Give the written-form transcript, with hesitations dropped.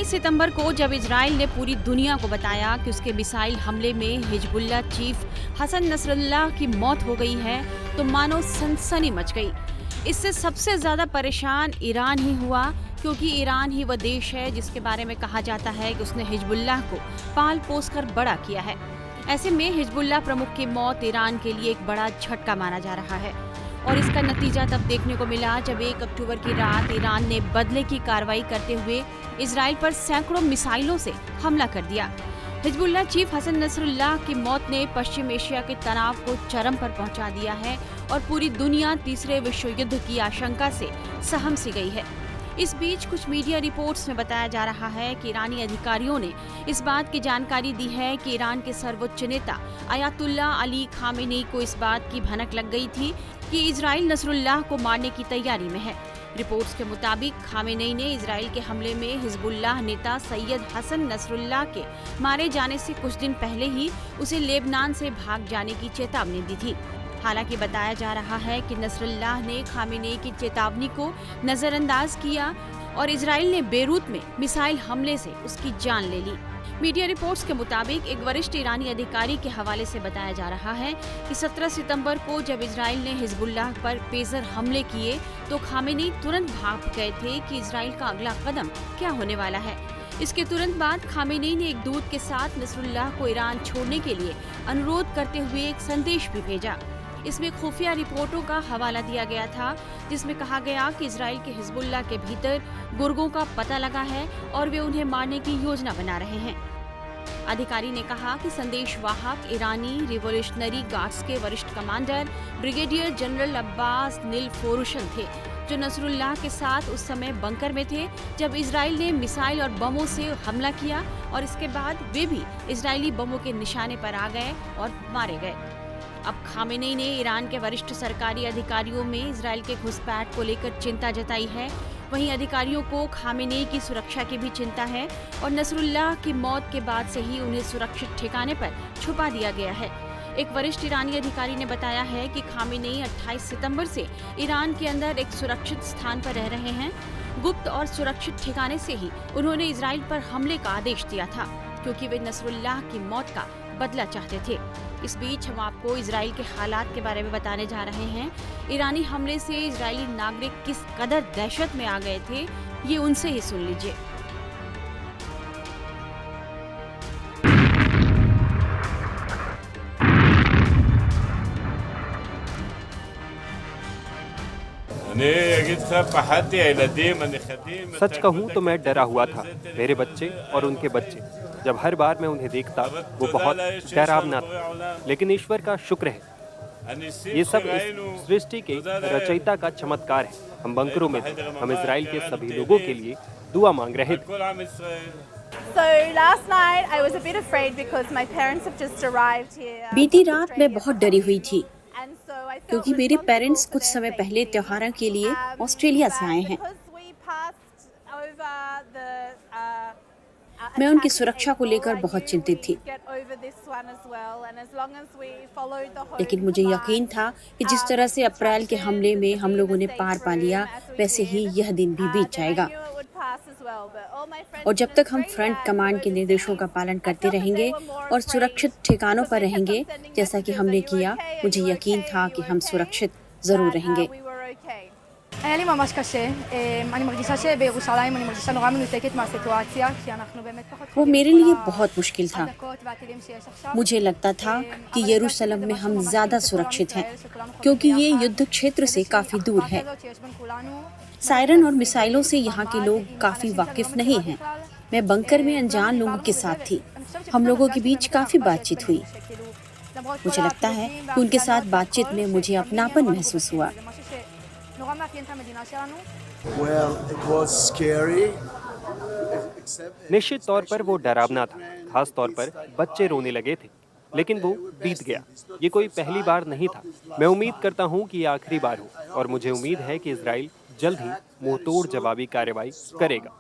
28 सितंबर को जब इजराइल ने पूरी दुनिया को बताया कि उसके मिसाइल हमले में हिजबुल्लाह चीफ हसन नसरुल्लाह की मौत हो गई है, तो मानो सनसनी मच गई। इससे सबसे ज्यादा परेशान ईरान ही हुआ, क्योंकि ईरान ही वह देश है जिसके बारे में कहा जाता है कि उसने हिजबुल्लाह को पाल पोस कर बड़ा किया है। ऐसे में हिजबुल्लाह प्रमुख की मौत ईरान के लिए एक बड़ा झटका माना जा रहा है, और इसका नतीजा तब देखने को मिला जब 1 अक्टूबर की रात ईरान ने बदले की कार्रवाई करते हुए इजराइल पर सैकड़ों मिसाइलों से हमला कर दिया। हिजबुल्लाह चीफ हसन नसरुल्लाह की मौत ने पश्चिम एशिया के तनाव को चरम पर पहुंचा दिया है और पूरी दुनिया तीसरे विश्व युद्ध की आशंका से सहम सी गई है। इस बीच कुछ मीडिया रिपोर्ट्स में बताया जा रहा है कि ईरानी अधिकारियों ने इस बात की जानकारी दी है कि ईरान के सर्वोच्च नेता आयतुल्ला अली खामेनी को इस बात की भनक लग गई थी कि इजराइल नसरुल्लाह को मारने की तैयारी में है। रिपोर्ट्स के मुताबिक खामेनी ने इजराइल के हमले में हिजबुल्लाह नेता सैयद हसन नसरुल्लाह के मारे जाने से कुछ दिन पहले ही उसे लेबनान से भाग जाने की चेतावनी दी थी। हालांकि बताया जा रहा है कि नसरुल्लाह ने खामेनी की चेतावनी को नजरअंदाज किया और इजराइल ने बेरूत में मिसाइल हमले से उसकी जान ले ली। मीडिया रिपोर्ट्स के मुताबिक एक वरिष्ठ ईरानी अधिकारी के हवाले से बताया जा रहा है कि 17 सितंबर को जब इजराइल ने हिजबुल्लाह पर पेजर हमले किए तो खामेनी तुरंत भाग गए थे कि इजराइल का अगला कदम क्या होने वाला है। इसके तुरंत बाद खामेनी ने एक दूत के साथ नसरुल्लाह को ईरान छोड़ने के लिए अनुरोध करते हुए एक संदेश भी भेजा। इसमें खुफिया रिपोर्टों का हवाला दिया गया था, जिसमें कहा गया कि इजराइल के हिजबुल्लाह के भीतर गुर्गों का पता लगा है और वे उन्हें मारने की योजना बना रहे हैं। अधिकारी ने कहा कि संदेशवाहक ईरानी रिवोल्यूशनरी गार्ड्स के वरिष्ठ कमांडर ब्रिगेडियर जनरल अब्बास निल फोरुशन थे, जो नसरुल्लाह के साथ उस समय बंकर में थे जब इजराइल ने मिसाइल और बमों से हमला किया, और इसके बाद वे भी इजरायली बमों के निशाने पर आ गए और मारे गए। अब खामेनी ने ईरान के वरिष्ठ सरकारी अधिकारियों में इजराइल के घुसपैठ को लेकर चिंता जताई है। वहीं अधिकारियों को खामेनी की सुरक्षा की भी चिंता है और नसरुल्लाह की मौत के बाद से ही उन्हें सुरक्षित ठिकाने पर छुपा दिया गया है। एक वरिष्ठ ईरानी अधिकारी ने बताया है कि खामेनी 28 सितंबर से ईरान के अंदर एक सुरक्षित स्थान पर रह रहे हैं। गुप्त और सुरक्षित ठिकाने से ही उन्होंने इजराइल पर हमले का आदेश दिया था, क्योंकि वे नसरुल्लाह की मौत का बदला चाहते थे। इस बीच हम आपको इजराइल के हालात के बारे में बताने जा रहे हैं। ईरानी हमले से इजरायली नागरिक किस कदर दहशत में आ गए थे, ये उनसे ही सुन लीजिए। सच कहूँ तो मैं डरा हुआ था, मेरे बच्चे और उनके बच्चे। जब हर बार मैं उन्हें देखता वो बहुत डरावना था, लेकिन ईश्वर का शुक्र है, ये सब इस सृष्टि के रचयिता का चमत्कार है। हम बंकरों में थे, हम इजराइल के सभी लोगों के लिए दुआ मांग रहे थे। बीती रात मैं बहुत डरी हुई थी, क्योंकि मेरे पेरेंट्स कुछ समय पहले त्योहारों के लिए ऑस्ट्रेलिया से आए हैं। मैं उनकी सुरक्षा को लेकर बहुत चिंतित थी, लेकिन मुझे यकीन था कि जिस तरह से अप्रैल के हमले में हम लोगों ने पार पा लिया, वैसे ही यह दिन भी बीत जाएगा। और जब तक हम फ्रंट कमांड के निर्देशों का पालन करते रहेंगे और सुरक्षित ठिकानों पर रहेंगे, जैसा कि हमने किया, मुझे यकीन था कि हम सुरक्षित जरूर रहेंगे। היה לי ממש קשה, אני מרגישה שבירושלים אני מרגישה נורא מנותקת מהסיטואציה, כי אנחנו באמת פחות... वो मेरे लिए बहुत मुश्किल था। मुझे लगता था कि यरूशलेम में हम ज्यादा सुरक्षित हैं, क्योंकि ये युद्ध क्षेत्र से काफी दूर है। सायरन और मिसाइलों से यहाँ के लोग काफी वाकिफ नहीं हैं। मैं बंकर में अनजान लोगों के साथ थी। हम लोगों के बीच काफी बातचीत हुई। मुझे लगता है कि उनके साथ बातचीत में मुझे अपनापन महसूस हुआ। निश्चित तौर पर वो डरावना था, खास तौर पर बच्चे रोने लगे थे, लेकिन वो बीत गया। ये कोई पहली बार नहीं था। मैं उम्मीद करता हूँ कि ये आखिरी बार हो, और मुझे उम्मीद है कि इजराइल जल्द ही मुंहतोड़ जवाबी कार्रवाई करेगा।